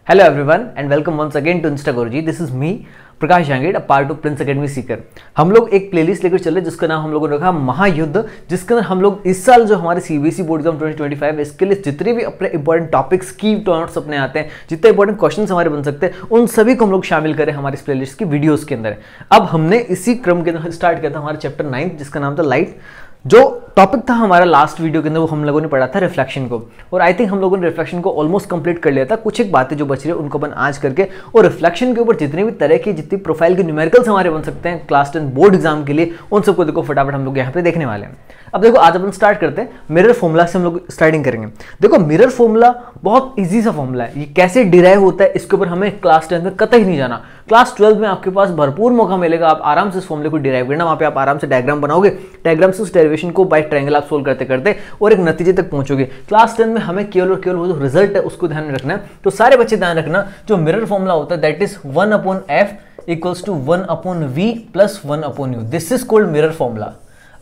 Hello everyone and welcome once again to Insta Guruji. This is me Prakash Jahangir, part of Prince academy Sikar. हम लोग एक playlist लेकर चल रहे जिसका नाम हम लोगों ने रखा महायुद्ध, जिसके अंदर हम लोग इस साल जो हमारे सीबीएसई बोर्ड एग्जाम 2025 इसके लिए जितने भी अपने इंपॉर्टेंट टॉपिक्स की नोट्स अपने आते हैं, जितने इंपॉर्टेंट क्वेश्चंस हमारे बन सकते हैं, उन सभी को हम लोग शामिल करें हमारे इस प्लेलिस्ट की वीडियोस के अंदर। अब हमने इसी क्रम के अंदर स्टार्ट किया था हमारा चैप्टर 9 जिसका नाम था लाइट। जो टॉपिक था हमारा लास्ट वीडियो के अंदर वो हम लोगों ने पढ़ा था रिफ्लेक्शन को, और आई थिंक हम लोगों ने रिफ्लेक्शन को ऑलमोस्ट कंप्लीट कर लिया था। कुछ एक बातें जो बच रही है उनको अपन आज करके, और रिफ्लेक्शन के ऊपर जितने भी तरह की जितनी प्रोफाइल के न्यूमेरिकल्स हमारे बन सकते हैं क्लास 10 बोर्ड एग्जाम के लिए, उन सबको देखो फटाफट हम लोग यहाँ पे देखने वाले हैं। अब देखो आज अपन स्टार्ट करते हैं मिरर फॉर्मूला से, हम लोग स्टार्टिंग करेंगे। देखो मिरर फॉर्मूला बहुत इजी सा फॉर्मूला है, ये कैसे डिराइव होता है इसके ऊपर हमें क्लास 10 में कतई नहीं जाना। क्लास 12 में आपके पास भरपूर मौका मिलेगा, आप आराम से इस फॉर्मूले को डिराइव करना, वहां पे आप आराम से डायग्राम बनाओगे, डायग्राम से उस डेरिवेशन को बाय ट्रायंगल आप सोल्व करते करते और एक नतीजे तक पहुंचोगे। क्लास 10 में हमें केवल और केवल वो जो रिजल्ट है उसको ध्यान में रखना है। तो सारे बच्चे ध्यान रखना, जो मिरर फॉर्मूला होता है that is 1/f equals to 1/v plus 1/u। This is called mirror formula.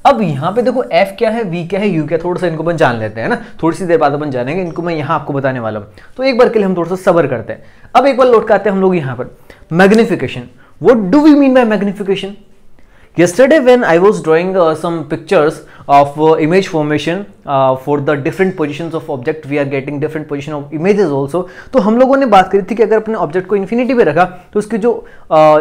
अब यहाँ पे देखो f क्या है, v क्या है, u क्या है, थोड़ा सा इनको अपन जान लेते हैं ना, थोड़ी सी देर बाद अपन जानेंगे, इनको मैं यहाँ आपको बताने वाला हूँ। तो एक बार के लिए हम थोड़ा सा सब्र करते हैं। अब एक बार लौट के आते हैं हम लोग यहाँ पर magnification. What do we mean by magnification? Yesterday when I was drawing some pictures of image formation for the different positions of object, we are getting different position of images also। तो हम लोगों ने बात करी थी कि अगर अपने ऑब्जेक्ट को इन्फिनिटी पे रखा तो उसकी जो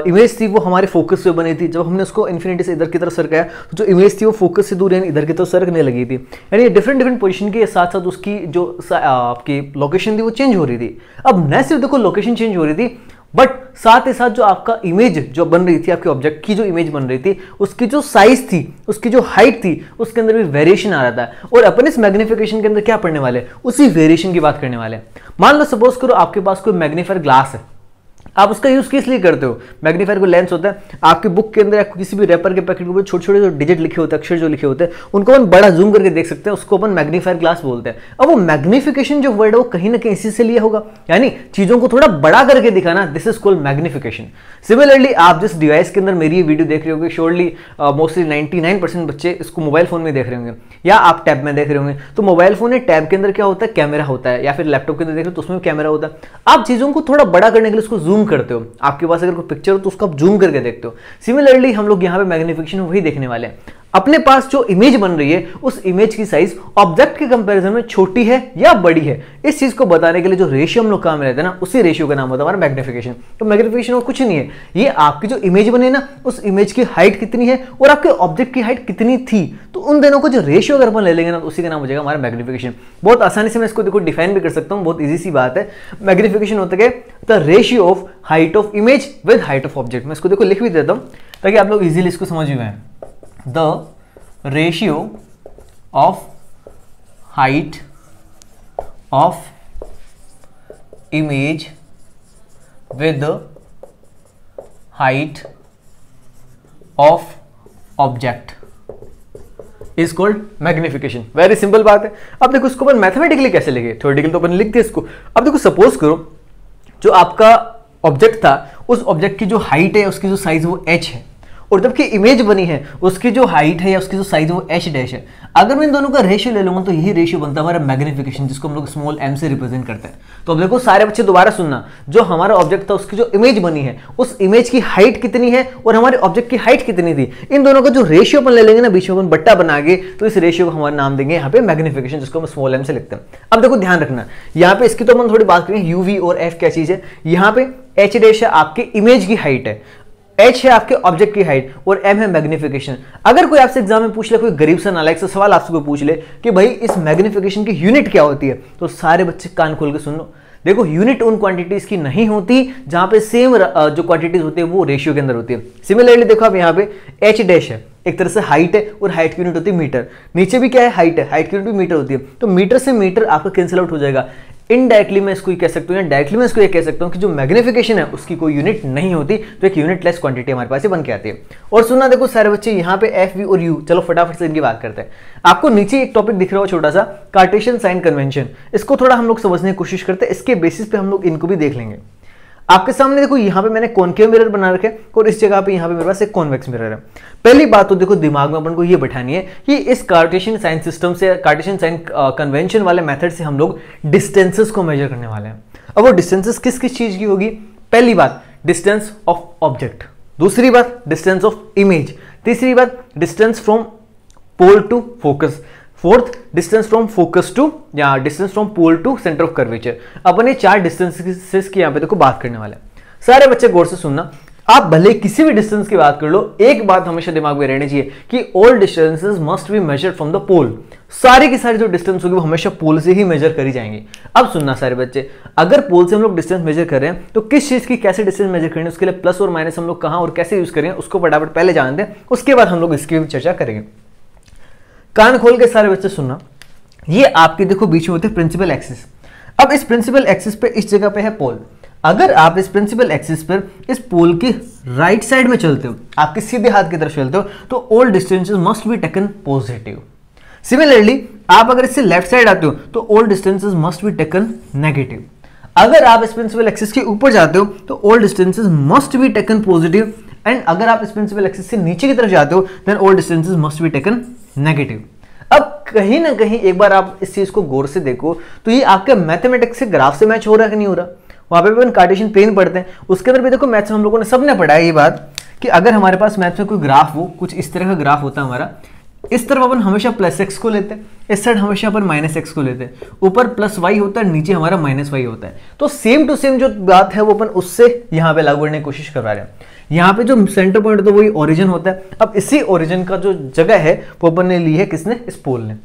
इमेज थी वो हमारे फोकस से बनी थी। जब हमने उसको इन्फिनिटी से इधर की तरफ सरकाया तो जो इमेज थी वो फोकस से दूर यानी इधर की तरफ सरकने लगी थी, यानी डिफरेंट पोजिशन के साथ साथ उसकी जो आपकी लोकेशन थी वो चेंज हो रही थी। अब न सिर्फ देखो लोकेशन चेंज हो रही थी, बट साथ ही साथ जो आपका इमेज जो बन रही थी, आपके ऑब्जेक्ट की जो इमेज बन रही थी, उसकी जो साइज थी, उसकी जो हाइट थी, उसके अंदर भी वेरिएशन आ रहा था। और अपन इस मैग्निफिकेशन के अंदर क्या पढ़ने वाले, उसी वेरिएशन की बात करने वाले। मान लो सपोज करो आपके पास कोई मैग्नीफायर ग्लास है, आप उसका यूज किस लिए करते हो? मैग्नीफायर को लेंस होता है, आपकी बुक के अंदर या किसी भी रैपर के पैकेट के ऊपर छोटे छोटे जो डिजिट लिखे होते हैं, अक्षर जो लिखे होते हैं, उनको अपन बड़ा जूम करके देख सकते हैं, उसको अपन मैग्नीफायर ग्लास बोलते हैं। अब वो मैग्निफिकेशन जो वर्ड है वो कहीं ना कहीं इसी से लिया होगा, यानी चीजों को थोड़ा बड़ा करके दिखाना, this is called magnification. Similarly आप जिस डिवाइस के अंदर मेरी ये वीडियो देख रहे होंगे, श्योरली मोस्टली 99% बच्चे इसको मोबाइल फोन में देख रहे होंगे या आप टैब में देख रहे होंगे। तो मोबाइल फोन या टैब के अंदर क्या होता है, कैमरा होता है, या फिर लैपटॉप के अंदर देख रहे हो तो उसमें कैमरा होता है। आप चीजों को थोड़ा बड़ा करने के लिए उसको जूम करते हो, आपके पास अगर कोई पिक्चर हो तो उसको आप जूम करके देखते हो। सिमिलरली हम लोग यहाँ पे मैग्निफिकेशन वही देखने वाले हैं। अपने पास जो इमेज बन रही है उस इमेज की साइज ऑब्जेक्ट के कंपैरिजन में छोटी है या बड़ी है, इस चीज को बताने के लिए जो रेशियो हम लोग काम में लेते हैं ना, उसी रेशियो का नाम होता है हमारा मैग्निफिकेशन। तो मैग्निफिकेशन और कुछ नहीं है, ये आपकी जो इमेज बने ना उस इमेज की हाइट कितनी है और आपके ऑब्जेक्ट की हाइट कितनी थी, तो उन दोनों को जो रेशियो अगर अपन ले लेंगे ना तो उसी का नाम हो जाएगा हमारा मैग्निफिकेशन। बहुत आसानी से मैं इसको देखो डिफाइन भी कर सकता हूँ, बहुत ईजी सी बात है। मैग्निफिकेशन होता है the ratio of height of image with height of object. मैं इसको देखो लिख भी देता हूँ ताकि आप लोग इजीली इसको समझ में आए। The ratio of height of image with height of object is called magnification। Very simple बात है। अब देखो इसको अपन मैथमेटिकली कैसे लिखे, थ्योरेटिकली तो अपन लिखते हैं इसको। अब देखो सपोज करो जो आपका ऑब्जेक्ट था, उस ऑब्जेक्ट की जो हाइट है उसकी जो साइज वो h है, और जबकि इमेज बनी है उसकी जो हाइट है या उसकी जो साइज वो h डैश है। अगर मैं इन दोनों का रेशियो ले लूंगा तो यही रेशियो बनता है हमारा मैग्निफिकेशन, जिसको हम लोग स्मॉल m से रिप्रेजेंट करते हैं। तो अब देखो सारे बच्चे दोबारा सुनना, जो हमारा ऑब्जेक्ट था उसकी जो इमेज बनी है उस इमेज की हाइट कितनी है और हमारे ऑब्जेक्ट की हाइट कितनी थी, इन दोनों का जो रेशियो अपन ले लेंगे ना, बीच में अपन बट्टा बना के, तो इस रेशियो को हमारा नाम देंगे यहाँ पे मैग्निफिकेशन, जिसको हम स्मॉल m से लिखते हैं। अब देखो ध्यान रखना, यहाँ पे इसकी तो अपन थोड़ी बात करें, u v और f क्या चीज है। यहाँ पे h डैश है आपके इमेज की हाइट है, h है आपके ऑब्जेक्ट की हाइट, और m है मैग्निफिकेशन। अगर कोई आपसे एग्जाम में पूछ ले, कोई गरीब सा नालायक सा सवाल आपसे कोई पूछ ले कि भाई इस मैग्निफिकेशन की यूनिट क्या होती है, तो सारे बच्चे कान खोल के सुन लो। देखो यूनिट उन क्वांटिटीज की नहीं होती जहां पे सेम जो क्वांटिटीज होती है वो रेशियो के अंदर होती है। सिमिलरली देखो आप यहाँ पे h डैश है, एक तरह से हाइट है और हाइट की यूनिट होती है मीटर, नीचे भी क्या है हाइट है, हाइट की यूनिट भी मीटर होती है। तो मीटर से मीटर आपका कैंसिल आउट हो जाएगा। इनडायरेक्टली मैं इसको कह सकता हूँ या डायरेक्टली मैं इसको ये कह सकता हूँ कि जो मैग्निफिकेशन है उसकी कोई यूनिट नहीं होती, तो एक यूनिटलेस क्वांटिटी हमारे पास बन के आती है। और सुनना देखो सारे बच्चे यहाँ पे एफ वी और यू, चलो फटाफट से इनकी बात करते हैं। आपको नीचे एक टॉपिक दिख रहा हो छोटा सा, कार्टेशियन साइन कन्वेंशन, इसको थोड़ा हम लोग समझने की कोशिश करते हैं, इसके बेसिस पे हम लोग इनको भी देख लेंगे। आपके सामने देखो यहाँ पे मैंने कॉनकेव मिरर बना रखे और इस जगह पे यहाँ पे मेरे पास एक कॉन्वेक्स मिरर है। पहली बात तो देखो दिमाग में अपन को ये बैठानी है कि इस कार्टेशियन साइन सिस्टम से, कार्टेशियन साइन कन्वेंशन वाले मेथड से हम लोग डिस्टेंसेस को मेजर करने वाले हैं। अब वो डिस्टेंसेस किस किस चीज की होगी? पहली बात डिस्टेंस ऑफ ऑब्जेक्ट, दूसरी बात डिस्टेंस ऑफ इमेज, तीसरी बात distance from pole to focus, fourth distance from focus to या distance from pole to centre of curvature. अपन ये 4 डिस्टेंसेस की यहाँ पे देखो बात करने वाले हैं। सारे बच्चे गौर से सुनना, आप भले किसी भी डिस्टेंस की बात कर लो, एक बात हमेशा दिमाग में रहनी चाहिए कि all distances must be measured from the pole. सारी की सारी जो डिस्टेंस होगी वो हमेशा पोल से ही मेजर करी जाएंगी। अब सुनना सारे बच्चे, अगर पोल से हम लोग डिस्टेंस मेजर कर रहे हैं तो किस चीज की कैसे डिस्टेंस मेजर करेंगे, उसके लिए प्लस और माइनस हम लोग कहां और कैसे यूज करेंगे उसको फटाफट पहले जानते हैं, उसके बाद हम लोग इसकी भी चर्चा करेंगे। कान खोल के सारे बच्चे सुनना, ये आपके देखो बीच में होते हैं प्रिंसिपल एक्सिस। अब इस प्रिंसिपल एक्सिस पे इस जगह पे है पोल। अगर आप इस प्रिंसिपल एक्सिस पर इस पोल की राइट साइड में चलते हो, आपके सीधे हाथ की तरफ चलते हो, तो all distances must be taken positive. Similarly आप अगर इससे लेफ्ट साइड आते हो तो all distances must be taken negative. अगर आप इस प्रिंसिपल एक्सिस के ऊपर जाते हो तो all distances must be taken positive, and अगर आप इस प्रिंसिपल एक्सिस से नीचे की तरफ जाते हो then all distances must be taken negative. अब कहीं ना कहीं एक बार आप इस चीज को गौर से देखो तो ये आपके मैथमेटिक्स से ग्राफ से मैच हो रहा है कि नहीं हो रहा? वहां पे भी कार्टेशियन प्लेन पढ़ते हैं, उसके अंदर भी देखो मैथ्स में हम लोगों ने सबने पढ़ा है ये बात कि अगर हमारे पास मैथ्स में कोई ग्राफ हो, कुछ इस तरह का ग्राफ होता है हमारा, इस तरफ अपन हमेशा प्लस एक्स को लेते हैं, इस साइड हमेशा अपन माइनस एक्स को लेते हैं, ऊपर प्लस वाई होता है, नीचे हमारा माइनस वाई होता है। तो सेम टू सेम जो बात है वो अपन उससे यहाँ पे लागू करने की कोशिश करवा रहे हैं। यहाँ पे जो सेंटर पॉइंट तो वही ओरिजिन होता है। अब इसी ओरिजिन का जो जगह है वो अपन ने ली है किसने? इस पोल ने।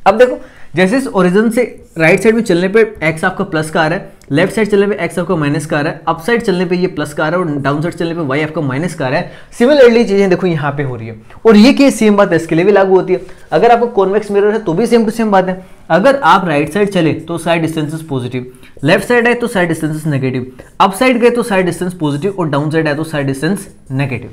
अब देखो जैसे इस ओरिजिन से राइट साइड में चलने पे x आपका प्लस का आ रहा है, लेफ्ट साइड चलने पे x आपका माइनस का आ रहा है, अप साइड चलने पे ये प्लस का आ रहा है और डाउन साइड चलने पे y आपका माइनस का आ रहा है। सिमिलरली चीजें देखो यहाँ पे हो रही है, और ये केस सेम बात है इसके लिए भी लागू होती है। अगर आपको कॉन्वेक्स मिरर है तो भी सेम टू सेम बात है। अगर आप राइट साइड चले तो side distances positive, left side है तो side distances negative, up side गए तो साइड डिस्टेंस पॉजिटिव और डाउन साइड है तो साइड डिस्टेंस नेगेटिव।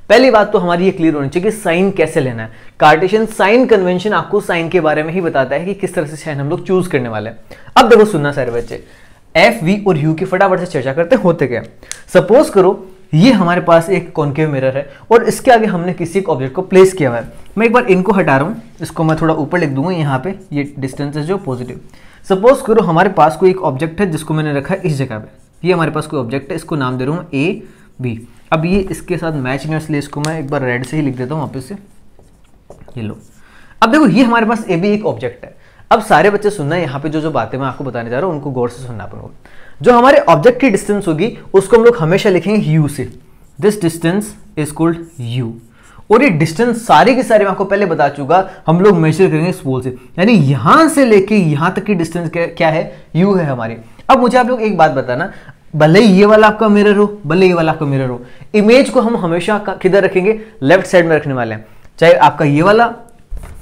पहली बात तो हमारी ये क्लियर होनी चाहिए कि साइन कैसे लेना है। कार्टेशियन साइन कन्वेंशन आपको साइन के बारे में ही बताता है कि किस तरह से साइन हम लोग चूज करने वाले हैं। अब देखो सुनना सारे बच्चे, एफ वी और यू की फटाफट से चर्चा करते होते क्या। सपोज करो ये हमारे पास एक कॉन्केव मिरर है और इसके आगे हमने किसी एक ऑब्जेक्ट को प्लेस किया हुआ है। मैं एक बार इनको हटा रहा हूँ, इसको मैं थोड़ा ऊपर लिख दूंगा, यहाँ पे ये डिस्टेंस है जो पॉजिटिव। सपोज करो हमारे पास कोई एक ऑब्जेक्ट है जिसको मैंने रखा है इस जगह पे। ये हमारे पास कोई ऑब्जेक्ट है, इसको नाम दे रहा हूँ ए बी। अब ये इसके साथ मैच नहीं, इसलिए इसको मैं एक बार रेड से ही लिख देता हूँ वापस से, ये लो। अब देखो ये हमारे पास ए बी एक ऑब्जेक्ट है। अब सारे बच्चे सुनना, यहाँ पे जो बातें मैं आपको बताने जा रहा हूँ उनको गौर से सुनना अपन को। जो हमारे ऑब्जेक्ट की डिस्टेंस होगी उसको हम लोग हमेशा लिखेंगे यू से। This distance is called you. और ये डिस्टेंस सारे के सारे मैं आपको पहले बता चुका, हम लोग मेजर करेंगे इस पोल से, यानी यहां से लेके यहां तक की डिस्टेंस क्या है? यू है हमारी। अब मुझे आप लोग एक बात बताना, भले ये वाला आपका मिरर हो, भले ये वाला आपका मिरर हो, इमेज को हम हमेशा किधर रखेंगे? लेफ्ट साइड में रखने वाले हैं। चाहे आपका ये वाला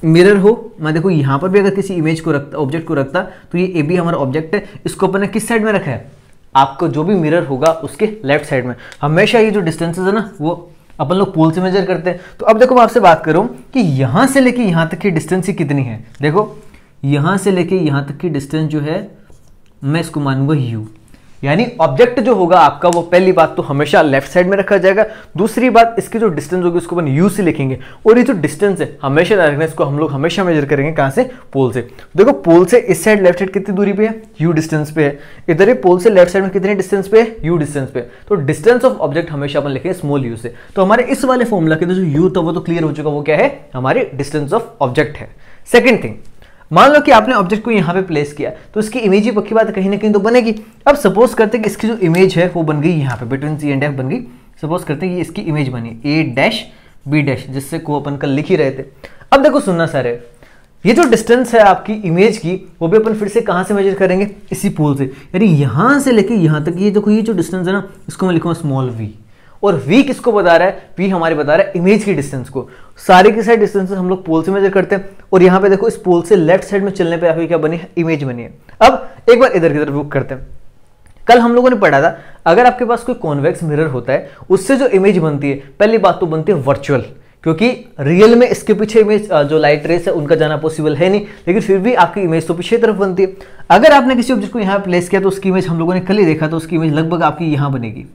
मिरर हो, मैं देखो यहां पर भी अगर किसी इमेज को रखता, ऑब्जेक्ट को रखता, तो ये ए बी हमारा ऑब्जेक्ट है, इसको अपन ने किस साइड में रखा है? आपको जो भी मिरर होगा उसके लेफ्ट साइड में। हमेशा ये जो डिस्टेंसेस है ना वो अपन लोग पोल से मेजर करते हैं। तो अब देखो मैं आपसे बात करूं कि यहां से लेके यहां तक की डिस्टेंस कितनी है। देखो यहां से लेके यहां तक की डिस्टेंस जो है मैं इसको मानूंगा यू, यानी ऑब्जेक्ट जो होगा आपका वो पहली बात तो हमेशा लेफ्ट साइड में रखा जाएगा। दूसरी बात इसकी जो डिस्टेंस होगी उसको अपन यू से लिखेंगे, और ये जो डिस्टेंस है हमेशा रखना, इसको हम लोग हमेशा मेजर करेंगे कहां से? पोल से। देखो पोल से इस साइड लेफ्ट साइड कितनी दूरी पे है? यू डिस्टेंस पे है। इधर पोल से लेफ्ट साइड में कितने डिस्टेंस पे है? यू डिस्टेंस पे। तो डिस्टेंस ऑफ ऑब्जेक्ट हमेशा अपन लिखेंगे स्मॉल यू से। तो हमारे इस वाले फॉर्मूला के जो यू था वो तो क्लियर हो चुका, वो क्या है? हमारी डिस्टेंस ऑफ ऑब्जेक्ट है। सेकेंड थिंग, मान लो कि आपने ऑब्जेक्ट को यहाँ पे प्लेस किया तो इसकी इमेज ही पक्की बात कहीं ना कहीं तो बनेगी। अब सपोज करते हैं कि इसकी जो इमेज है वो बन गई यहाँ पे बिटवीन सी एंड एफ बन गई। सपोज करते हैं कि इसकी इमेज बनी ए डैश बी डैश, जिससे को अपन कल लिख ही रहे थे। अब देखो सुनना सारे, ये जो डिस्टेंस है आपकी इमेज की वो भी अपन फिर से कहाँ से मेजर करेंगे? इसी पोल से। यानी यहाँ से लेके यहाँ तक ये देखो ये जो डिस्टेंस है ना इसको मैं लिखूंगा स्मॉल वी। और v किसको बता रहा है? v हमारे बता रहा है इमेज की डिस्टेंस को। सारे के सारे डिस्टेंस हम लोग पोल से मेजर करते हैं, और यहाँ पे देखो इस पोल से लेफ्ट साइड में चलने पे आपकी क्या बनी है? इमेज बनी है। अब एक बार इधर की तरफ रुक करते हैं। कल हम लोगों ने पढ़ा था अगर आपके पास कोई कॉन्वेक्स मिरर होता है उससे जो इमेज बनती है, पहली बात तो बनती है वर्चुअल, क्योंकि रियल में इसके पीछे इमेज जो लाइट रेस है उनका जाना पॉसिबल है नहीं, लेकिन फिर भी आपकी इमेज तो पीछे तरफ बनती है। अगर आपने किसी ऑब्जेक्ट को यहाँ प्लेस किया तो उसकी इमेज हम लोगों ने कल ही देखा, तो उसकी इमेज लगभग आपकी यहाँ बनेगी।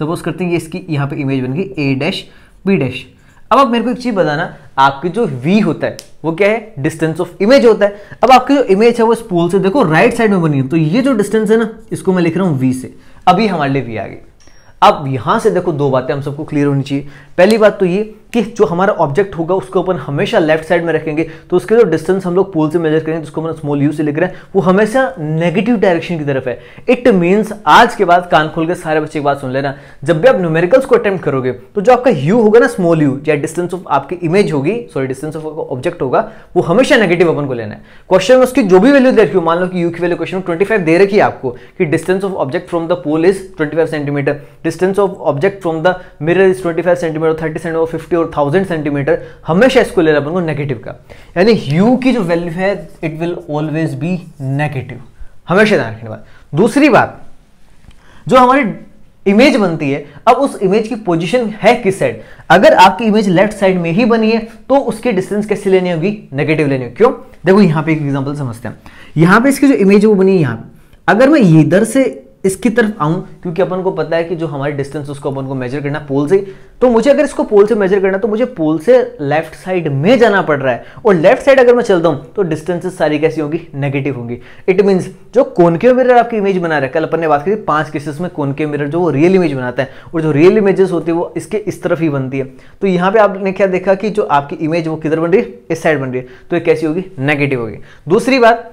सपोज करते हैं कि इसकी यहाँ पे इमेज बन गई ए डैश बी डैश। अब आप मेरे को एक चीज बताना, आपकी जो v होता है वो क्या है, डिस्टेंस ऑफ इमेज होता है। अब आपकी जो इमेज है वो इस पोल से देखो राइट साइड में बनी है, तो ये जो डिस्टेंस है ना इसको मैं लिख रहा हूं v से। अभी हमारे लिए v आ गई। अब यहां से देखो दो बातें हम सबको क्लियर होनी चाहिए। पहली बात तो ये कि जो हमारा ऑब्जेक्ट होगा उसको अपन हमेशा लेफ्ट साइड में रखेंगे, तो उसके जो डिस्टेंस हम लोग पोल से मेजर करेंगे जिसको हम स्मॉल यू से लिख रहे हैं वो हमेशा नेगेटिव डायरेक्शन की तरफ है। इट मींस आज के बाद कान खोल के सारे बच्चे एक बात सुन लेना, जब भी आप न्यूमेरिकल्स को अटेम्प्ट करोगे तो जो आपका यू होगा ना स्मॉल यू, या डिस्टेंस ऑफ आपकी इमेज होगी, सॉरी डिस्टेंस ऑफ ऑब्जेक्ट होगा, वो हमेशा नेगेटिव अपन को लेना है। क्वेश्चन में उसकी जो भी वैल्यू दे रखी हो, मान लो कि यू की वैल्यू क्वेश्चन में 25 दे रखी है आपको कि distance of object from the pole is 25 centimetre, distance of object from the mirror is 25 centimetre, 30 centimetre, 50 और 1000 सेंटीमीटर, हमेशा इसको लेना अपन को नेगेटिव का। यानी u की जो वैल्यू है it will always be negative, हमेशा ध्यान रखने बात। दूसरी बात, जो हमारी इमेज बनती है, अब उस इमेज की पोजीशन है किस साइड। अगर आपकी इमेज लेफ्ट साइड में ही बनी है तो उसकी डिस्टेंस कैसे लेनी होगी, नेगेटिव लेनी होगी। क्यों, देखो यहां पे एक एग्जांपल समझते हैं। यहां पे इसकी जो इमेज है वो बनी है यहां, अगर मैं इधर से इसकी तरफ आऊं, क्योंकि अपन को पता है कि जो हमारी डिस्टेंस उसको अपन को मेजर करना पोल से, तो मुझे अगर इसको पोल से मेजर करना तो मुझे पोल से लेफ्ट साइड में जाना पड़ रहा है, और लेफ्ट साइड अगर मैं चलता हूं तो डिस्टेंसेस सारी कैसी होंगी, नेगेटिव होंगी। इट मींस जो कॉनकेव मिरर आपकी इमेज बना रहा है, कल अपन ने बात करी 5 केसेस में कॉनकेव मिरर जो वो रियल इमेज बनाता है, और जो रियल इमेजेस होती है वो इसके इस तरफ ही बनती है। तो यहाँ पे आपने क्या देखा कि जो आपकी इमेज वो किधर बन रही है, इस साइड बन रही है, तो ये कैसी होगी, नेगेटिव होगी। दूसरी बात,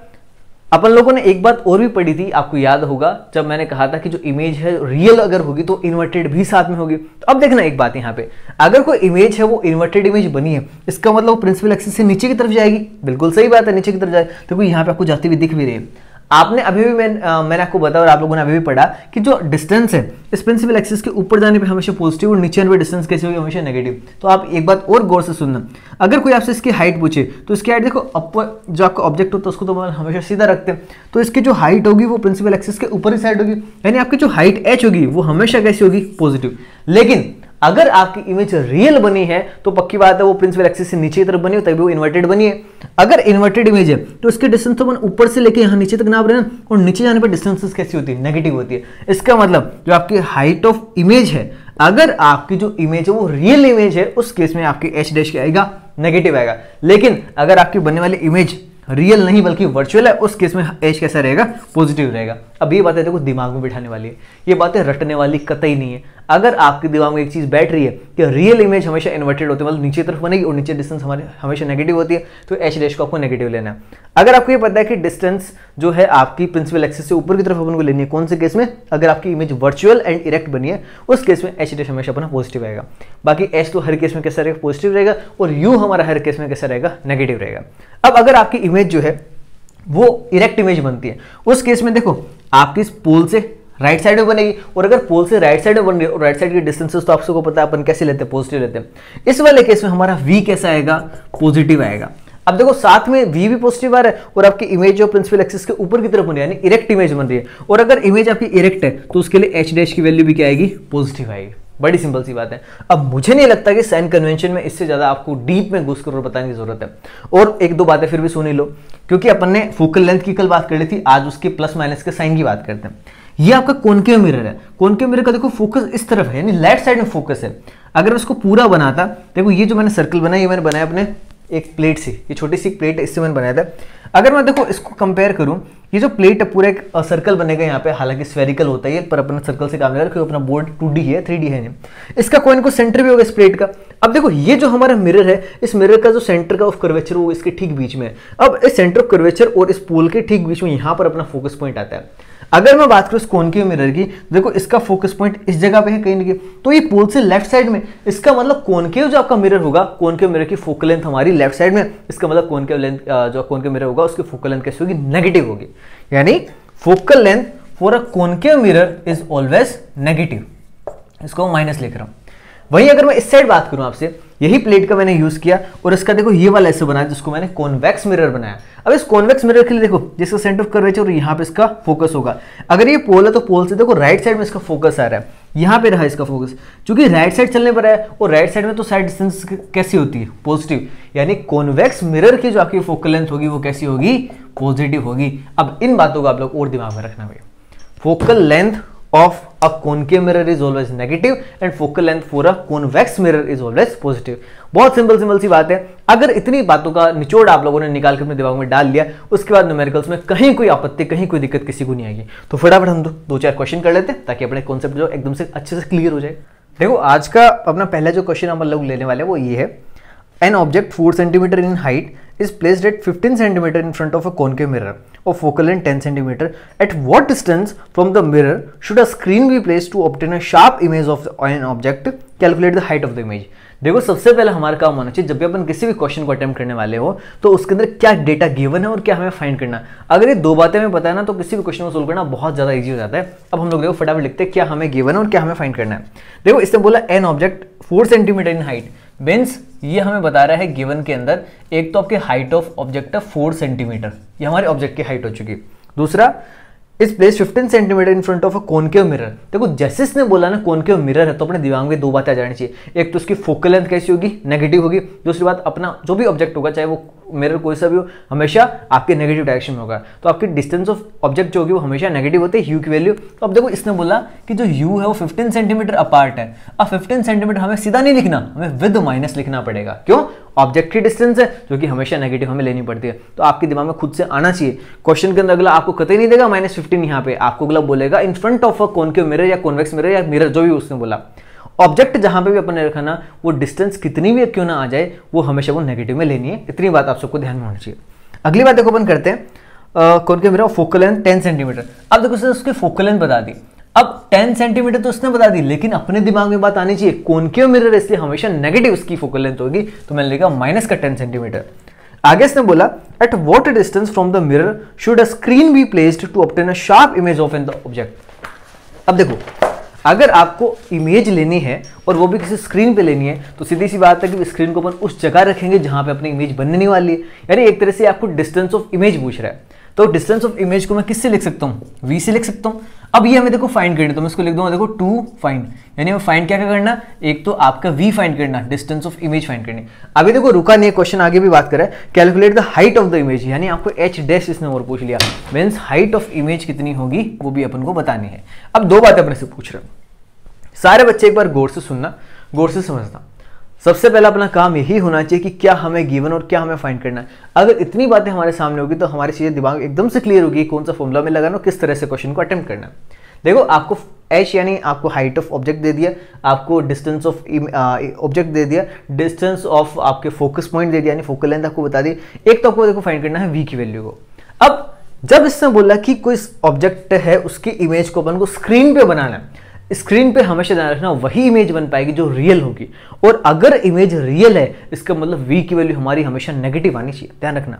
अपन लोगों ने एक बात और भी पढ़ी थी, आपको याद होगा जब मैंने कहा था कि जो इमेज है रियल अगर होगी तो इन्वर्टेड भी साथ में होगी। तो अब देखना एक बात यहाँ पे, अगर कोई इमेज है वो इन्वर्टेड इमेज बनी है, इसका मतलब वो प्रिंसिपल एक्सिस से नीचे की तरफ जाएगी। बिल्कुल सही बात है, नीचे की तरफ जाए। तो यहाँ पे आपको जाती हुई दिख भी रही है। आपने अभी भी मैंने आपको बताया और आप लोगों ने अभी भी पढ़ा कि जो डिस्टेंस है इस प्रिंसिपल एक्सिस के ऊपर जाने पे हमेशा पॉजिटिव और नीचे आने पे डिस्टेंस कैसे होगी, हमेशा नेगेटिव। तो आप एक बात और गौर से सुनना, अगर कोई आपसे इसकी हाइट पूछे तो इसकी हाइट देखो, अपर जो आपका ऑब्जेक्ट होता है उसको तो हमेशा सीधा रखते हैं, तो इसकी जो हाइट होगी वो प्रिंसिपल एक्सिस के ऊपर ही साइड होगी, यानी आपकी जो हाइट h होगी वो हमेशा कैसी होगी, पॉजिटिव। लेकिन अगर आपकी इमेज रियल बनी है तो पक्की बात है वो प्रिंसिपल एक्सिस से नीचे की तरफ बनी हो, तभी वो इन्वर्टेड बनी है। अगर इन्वर्टेड इमेज है तो इसके डिस्टेंस तो ऊपर से लेके यहाँ नीचे तक नाप रहे हैं, और नीचे जाने पर डिस्टेंसेस कैसी होती है, नेगेटिव होती है। इसका मतलब जो आपकी हाइट ऑफ इमेज है, अगर आपकी जो इमेज है वो रियल इमेज है, उस केस में आपकी एच डैश क्या आएगा, नेगेटिव आएगा। लेकिन अगर आपकी बनने वाली इमेज रियल नहीं बल्कि वर्चुअल है, उस केस में एच कैसा रहेगा, पॉजिटिव रहेगा। अब ये बातें देखो दिमाग में बिठाने वाली है, ये बातें रटने वाली कतई नहीं है। अगर आपके दिमाग में एक चीज बैठ रही है कि रियल इमेज हमेशा इन्वर्टेड होती है, मतलब नीचे तरफ बनेगी और नीचे डिस्टेंस हमारे हमेशा नेगेटिव होती है, तो एच डैश को आपको नेगेटिव लेना है। अगर आपको ये पता है कि डिस्टेंस जो है आपकी प्रिंसिपल एक्सिस से ऊपर की तरफ अपन को लेनी है, कौन से केस में, अगर आपकी इमेज वर्चुअल एंड इरेक्ट बनी है, उस केस में एच डैश हमेशा अपना पॉजिटिव आएगा। बाकी एच तो हर केस में कैसा रहेगा, पॉजिटिव रहेगा, और यू हमारा हर केस में कैसा रहेगा, नेगेटिव रहेगा। अब अगर आपकी इमेज जो है वो इरेक्ट इमेज बनती है, उस केस में देखो आपकी इस पोल से राइट साइड में बनेगी, और अगर पोल से राइट साइड में बन रही है और राइट साइड की डिस्टेंसेस तो आप सबको पता है अपन कैसे लेते हैं, पॉजिटिव लेते हैं। इस वाले केस में हमारा v कैसा आएगा, पॉजिटिव आएगा। अब देखो साथ में v भी पॉजिटिव आ रहा है, और आपकी इमेज जो प्रिंसिपल एक्सिस के ऊपर की तरफ बन रही है, यानी इरेक्ट इमेज बन रही है, और अगर इमेज आपकी इरेक्ट है तो उसके लिए एच डैश की वैल्यू भी क्या आएगी, पॉजिटिव आएगी। बड़ी सिंपल सी बात है। अब मुझे नहीं लगता कि साइन कन्वेंशन में इससे ज्यादा आपको डीप में घुस कर बताने की जरूरत है, और एक दो बातें फिर भी सुन ही लो, क्योंकि अपन ने फोकल लेंथ की कल बात कर ली थी, आज उसके प्लस माइनस के साइन की बात करते हैं। ये आपका कॉनकेव मिरर है, कॉनकेव मिरर का देखो फोकस इस तरफ है, यानी लेफ्ट साइड में फोकस है। अगर मैं इसको पूरा बनाता, देखो ये जो मैंने सर्कल बनाया, ये मैंने बनाया अपने एक प्लेट से, ये छोटी सी प्लेट है, इससे मैंने बनाया था। अगर मैं देखो इसको कंपेयर करूं, ये जो प्लेट है पूरा एक सर्कल बनेगा यहाँ पे, हालांकि स्फेरिकल होता है ये, पर अपना सर्कल से काम लेगा क्योंकि अपना बोर्ड 2D है, 3D है नहीं। इसका कोई ना कोई सेंटर भी होगा इस प्लेट का। अब देखो ये जो हमारा मिरर है, इस मिरर का जो सेंटर का ऑफ कर्वेचर वो इसके ठीक बीच में है। अब इस सेंटर ऑफ कर्वेचर और इस पोल के ठीक बीच में यहाँ पर अपना फोकस पॉइंट आता है। अगर मैं बात करूं इस कॉनकेव मिरर की, देखो इसका फोकस पॉइंट इस जगह पे है कहीं ना कहीं, तो ये पोल से लेफ्ट साइड में, इसका मतलब कॉनकेव जो आपका मिरर होगा, कॉनकेव मिरर की फोकल लेंथ हमारी लेफ्ट साइड में, इसका मतलब कॉनकेव लेंथ जो कॉनकेव मिरर होगा उसकी फोकल लेंथ कैसी होगी, नेगेटिव होगी। यानी focal length for a concave mirror is always negative, इसको माइनस लिख रहा हूं। वहीं अगर मैं इस साइड बात करूं आपसे, यही प्लेट का मैंने यूज किया और इसका देखो ये वाला ऐसे बनाया जिसको मैंने कॉन्वेक्स मिरर बनाया। अब इस कॉन्वेक्स मिरर के लिए देखो जिसका सेंटर ऑफ कर्वेचर और यहाँ पे इसका फोकस होगा। अगर ये पोल है तो पोल से देखो राइट साइड में इसका फोकस आ रहा है, यहाँ पे रहा इसका फोकस, क्योंकि राइट साइड चलने पर है और राइट साइड में तो साइड डिस्टेंस कैसी होती है, पॉजिटिव। यानी कॉन्वेक्स मिरर की जो आपकी फोकल लेंथ होगी वो कैसी होगी, पॉजिटिव होगी। अब इन बातों को आप लोग और दिमाग में रखना भैया, focal length of a concave mirror is always negative and focal length for a convex mirror is always positive। बहुत सिंपल सी बात है। अगर इतनी बातों का निचोड़ आप लोगों ने निकाल के अपने दिमाग में डाल लिया, उसके बाद न्यूमेरिकल्स में कहीं कोई आपत्ति, कहीं कोई दिक्कत किसी को नहीं आएगी। तो फटाफट हम दो चार क्वेश्चन कर लेते हैं ताकि अपने कॉन्सेप्ट जो एकदम से अच्छे से क्लियर हो जाए। देखो आज का अपना पहला जो क्वेश्चन हम लोग लेने वाले हैं वो ये है, an object 4 centimetre in height is placed at 15 cm in front of a concave mirror of focal length 10 cm. At what distance from the mirror should a screen be placed to obtain a sharp image of an object? Calculate the height of the image. देखो सबसे पहले हमारा काम होना चाहिए, जब भी अपन किसी भी क्वेश्चन को अटेम्प्ट करने वाले हो तो उसके अंदर क्या डेटा गिवन है और क्या हमें फाइंड करना है। अगर ये दो बातें हमें पता है ना तो किसी भी क्वेश्चन को सोल्व करना बहुत ज्यादा इजी हो जाता है। अब हम लोग देखो फटाफट लिखते हैं क्या हमें गिवन है और क्या हमें फाइंड करना है। देखो इसने बोला an object 4 centimetre in height, means ये हमें बता रहा है गिवन के अंदर एक तो आपके हाइट ऑफ ऑब्जेक्ट है 4 सेंटीमीटर, ये हमारे ऑब्जेक्ट की हाइट हो चुकी। दूसरा इस place 15 centimetre in front of a concave mirror. देखो जैसे इसने बोला ना कॉनकेव मिरर है तो अपने दिमाग में दो बातें आ जानी चाहिए। एक तो उसकी फोकल लेंथ कैसी होगी, नेगेटिव होगी। दूसरी बात अपना जो भी ऑब्जेक्ट होगा चाहे वो मिरर कोई सा भी हो हमेशा आपके नेगेटिव डायरेक्शन में होगा, तो आपकी डिस्टेंस ऑफ ऑब्जेक्ट जो होगी वो हमेशा नेगेटिव होती है यू की वैल्यू। तो अब देखो इसने बोला कि जो यू है वो 15 सेंटीमीटर अपार्ट है। अब 15 सेंटीमीटर हमें सीधा नहीं लिखना, हमें विद माइनस लिखना पड़ेगा। क्यों? ऑब्जेक्ट की डिस्टेंस है जो कि हमेशा नेगेटिव हमें लेनी पड़ती है। तो आपके दिमाग में खुद से आना चाहिए। क्वेश्चन के अंदर अगला आपको कतई नहीं देगा -15, यहाँ पे आपको अगला बोलेगा in front of a concave mirror या कॉन्वेक्स मिरर या मिरर जो भी उसने बोला। ऑब्जेक्ट जहां पे भी अपन ने रखा ना वो डिस्टेंस कितनी भी क्यों ना आ जाए वो हमेशा वो नेगेटिव में लेनी है। इतनी बात आप सबको ध्यान में होनी चाहिए। अगली बात देखो अपन करते हैं concave mirror focal length 10 centimetre. अब देखो उसकी फोकल लेंथ बता दी। अब 10 सेंटीमीटर तो उसने बता दी, लेकिन अपने दिमाग में बात आनी चाहिए कॉनकेव मिरर इसलिए हमेशा नेगेटिव उसकी फोकल लेंथ होगी, तो मैंने लिखा माइनस का 10 सेंटीमीटर। आगे इसने बोला at what distance from the mirror should a screen be placed to obtain a sharp image of an the object. अब देखो अगर आपको इमेज लेनी है और वो भी किसी स्क्रीन पे लेनी है तो सीधी सी बात है कि स्क्रीन को अपन उस जगह रखेंगे जहां पे अपनी इमेज बनने वाली है। यानी एक तरह से आपको डिस्टेंस ऑफ इमेज पूछ रहा है, तो डिस्टेंस ऑफ इमेज को मैं किससे लिख सकता हूँ? v से लिख सकता हूँ। अब ये हमें देखो फाइंड करनी, तो मैं इसको लिख दूंगा देखो 2 फाइंड, यानी हमें फाइंड क्या करना, एक तो आपका v फाइंड करना, डिस्टेंस ऑफ इमेज फाइंड करनी। अभी देखो रुका नहीं, क्वेश्चन आगे भी बात कर रहा है calculate the height of the image, यानी आपको h डैश इसने और पूछ लिया, मींस हाइट ऑफ इमेज कितनी होगी वो भी अपन को बतानी है। अब दो बातें अपने से पूछ रहे हैं, सारे बच्चे एक बार गौर से सुनना, गौर से समझना। सबसे पहला अपना काम यही होना चाहिए कि क्या हमें गिवन और क्या हमें फाइंड करना है। अगर इतनी बातें हमारे सामने होगी तो हमारी चीजें दिमाग एकदम से क्लियर होगी कौन सा फॉर्मूला में लगाना और किस तरह से क्वेश्चन को अटेम्प्ट करना है। देखो आपको h यानी आपको हाइट ऑफ ऑब्जेक्ट दे दिया, आपको डिस्टेंस ऑफ ऑब्जेक्ट दे दिया, डिस्टेंस ऑफ आपके फोकस पॉइंट दे दिया, यानी फोकल लेंथ आपको बता दी। एक तो आपको देखो फाइंड करना है v की वैल्यू को। अब जब इसने बोला कि कोई ऑब्जेक्ट है उसकी इमेज को अपन को स्क्रीन पे बनाना है, स्क्रीन पे हमेशा ध्यान रखना वही इमेज बन पाएगी जो रियल होगी, और अगर इमेज रियल है इसका मतलब v की वैल्यू हमारी हमेशा नेगेटिव आनी चाहिए। ध्यान रखना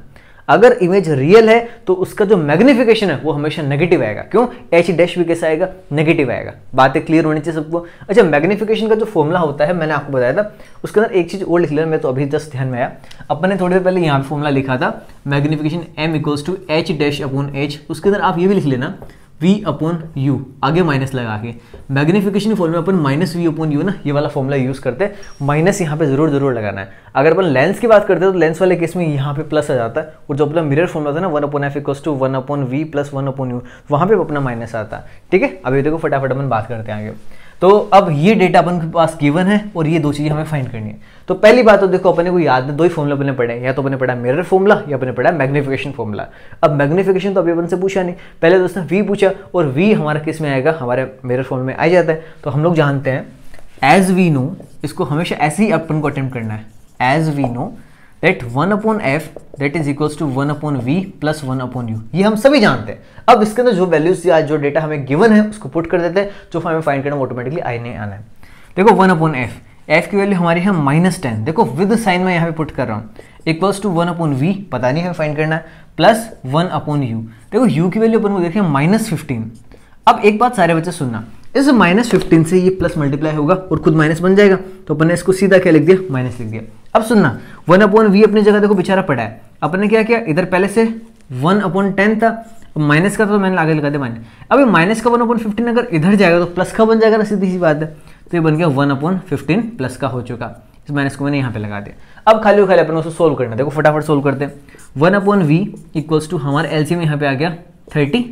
अगर इमेज रियल है तो उसका जो मैग्निफिकेशन है वो हमेशा नेगेटिव आएगा। क्यों? h डैश भी कैसा आएगा? नेगेटिव आएगा। बातें क्लियर होनी चाहिए सबको। अच्छा मैग्निफिकेशन का जो फॉर्मूला होता है मैंने आपको बताया था, उसके अंदर एक चीज और लिख लेना, मैं तो अभी जस्ट ध्यान में आया, अपन ने थोड़ी देर पहले यहाँ पे फॉर्मूला लिखा था magnification m equals to h dash upon h, उसके अंदर आप ये भी लिख लेना v अपॉन u, आगे माइनस लगा के। मैग्निफिकेशन फॉर्मूला अपन माइनस v अपॉन u ना ये वाला फॉर्मूला यूज करते हैं, माइनस यहाँ पे जरूर लगाना है। अगर अपन लेंस की बात करते हैं तो लेंस वाले केस में यहाँ पे प्लस आ जाता है, और जो अपना मिरर फॉर्मूला था ना 1 upon f equals to 1 upon v plus 1 upon u, वहाँ पे अपना माइनस आता है। ठीक है, अभी देखो फटाफट अपन बात करते हैं आगे। तो अब ये डेटा अपन के पास गिवन है और ये दो चीजें हमें फाइंड करनी है। तो पहली बात तो देखो अपने को याद है, दो ही फॉर्मूला अपने पढ़े, या तो अपने पढ़ा मिरर फॉर्मूला या अपने पढ़ा मैग्निफिकेशन फॉर्मूला। अब मैग्निफिकेशन तो अभी अपन से पूछा नहीं, पहले तो उसने v पूछा, और v हमारा किस में आएगा? हमारे मिरर फॉर्मूला में आ जाता है। तो हम लोग जानते हैं एज वी नो, इसको हमेशा ऐसे ही अपन को अटेम्प्ट करना है, as we know that 1 upon f that is equals to 1 upon v plus 1 upon u, ये हम सभी जानते हैं। अब इसके अंदर जो वैल्यूज या जो डेटा हमें गिवन है उसको पुट कर देते हैं, जो हमें फाइंड करना ऑटोमेटिकली आना है। देखो 1 अपॉन f की वैल्यू हमारी है -10, देखो विद साइन में यहाँ पे पुट कर रहा हूँ, इक्वल्स टू 1 अपॉन v पता नहीं हमें फाइंड करना है, प्लस 1 अपॉन u। देखो u की वैल्यू अपन को देखिए -15। अब एक बात सारे बच्चे सुनना, इस -15 से ये प्लस मल्टीप्लाई होगा और खुद माइनस बन जाएगा, तो अपन ने इसको सीधा क्या लिख दिया? माइनस लिख दिया। अब सुनना 1 अपॉन वी अपनी जगह देखो बेचारा पड़ा है, अपन ने क्या किया, इधर पहले से 1 अपॉन 10 था, माइनस का तो मैंने आगे लगा दिया माइनस। अब माइनस का 1 अपॉन 15 अगर इधर जाएगा तो प्लस का बन जाएगा ना, सीधी सी बात है। तो ये बन गया 1 अपॉन 15 प्लस का हो चुका, इस माइनस को मैंने यहाँ पे लगा दिया। अब खाली अपन उसको सोल्व करना, देखो फटाफट सोल्व करते हैं। 1 अपॉन वी इक्वल्स टू हमारा एलसीएम यहाँ पे आ गया 30,